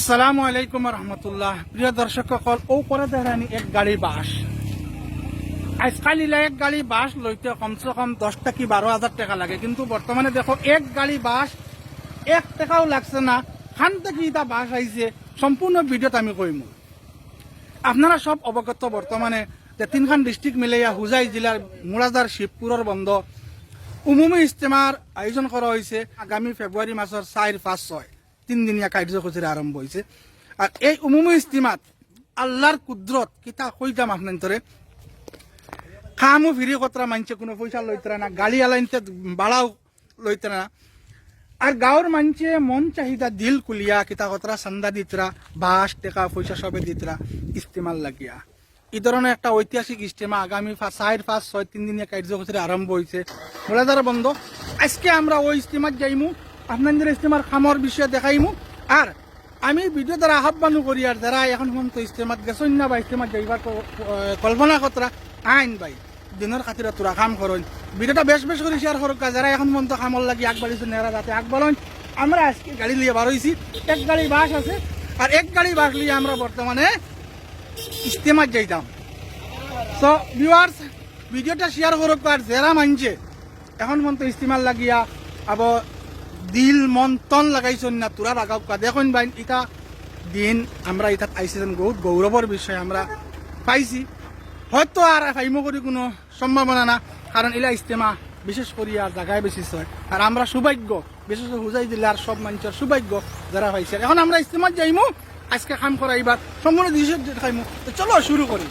আসসালামু আলাইকুম রহমতুল্লাহ। প্রিয় দর্শক সকল, ও করে দেখানি এক গাড়ি বাস আজকাল ইলা এক গাড়ি বাস লইতে কমসে কম 10 থেকে 12,000 টাকা লাগে, কিন্তু বর্তমানে দেখো এক গাড়ি বাস 1 টাকাও লাগছে না। খান থেকে ইটা বাস আইছে সম্পূর্ণ ভিডিওতে আমি কইম। আপনারা সব অবগত বর্তমানে যে 3খান ডিস্ট্রিক্ট মিলাইয়া হুজাই জেলার মুরাদার শিবপুরের বন্ধ উমুমি ইজতেমার আয়োজন করা হয়েছে। আগামী ফেব্রুয়ারি মাসের 4, 5, 6 তিনদিনীয়া কার্যসূচীর আরম্ভ হয়েছে। আর এই উমুমি ইজতেমাত আল্লাহর কুদরত কিতা কইতাম আপনার খামও ফিরি কতরা মানছে, কোনো পয়সা লইতরা না, গাড়ি আলাইনতে বাড়াও লইতরা না। আর গাঁৱৰ মানছে মন চাহিদা দিল কুলিয়া কিতা কতরা চান্দা দিতরা, বাস টেকা পয়সা সবে দিতরা ইজতেমার লাগিয়া। এই ধরনের একটা ঐতিহাসিক ইজতেমা আগামী 4, 5, 6 তিনদিনীয়া কার্যসূচীর আরম্ভ হয়েছে মুরাদার বন্ধ। আজকে আমরা ওই ইজতেমাত যাইমু, আপনাদের ইজতেমার খামর বিষয়ে দেখাইমু। আর আমি ভিডিও দ্বারা আহ্বান করি আর যারা এখন পর্যন্ত ইজতেমাত গেছেন না বা ইজতেমাত যাইবার কল্পনা কতরা আইন ভাই দিনের খাতিরে তোরা কাম করেন, ভিডিওটা বেশ বেশ করে শেয়ার করুক। যারা এখন পর্যন্ত কামর লাগি আগবাড়িছে নেরা যাতে আগবাড়ন। আমরা আজকে গাড়ি লিয়ে বার হয়েছি, এক গাড়ি বাস আছে আর এক গাড়ি বাস লিয়ে আমরা বর্তমানে ইজতেমাত যাইতাম। সো ভিউয়ার্স, ভিডিওটা শেয়ার করুক। আর যারা মানছে এখন পর্যন্ত ইজতেমার লাগিয়া আব দিল মন তন লাগাইছেন না তোরা লাগাও দেখুন ভাই ইটা দিন আমরা ইটাত আইছিলেন বহুত গৌরবের বিষয় আমরা পাইছি। হয়তো আর ফাইমো করি কোনো সম্ভাবনা না, কারণ এলা ইজতেমা বিশেষ করে আর জায়গায় বেশি হয়। আর আমরা সৌভাগ্য, বিশেষ করে হুজাই জেলার সব মানুষের সৌভাগ্য যারা পাইছে। এখন আমরা ইজতেমাত যাইমু, আজকে কাম করা এবার সম্পূর্ণ দৃশ্য দেখাইমু। তো চলো শুরু করি।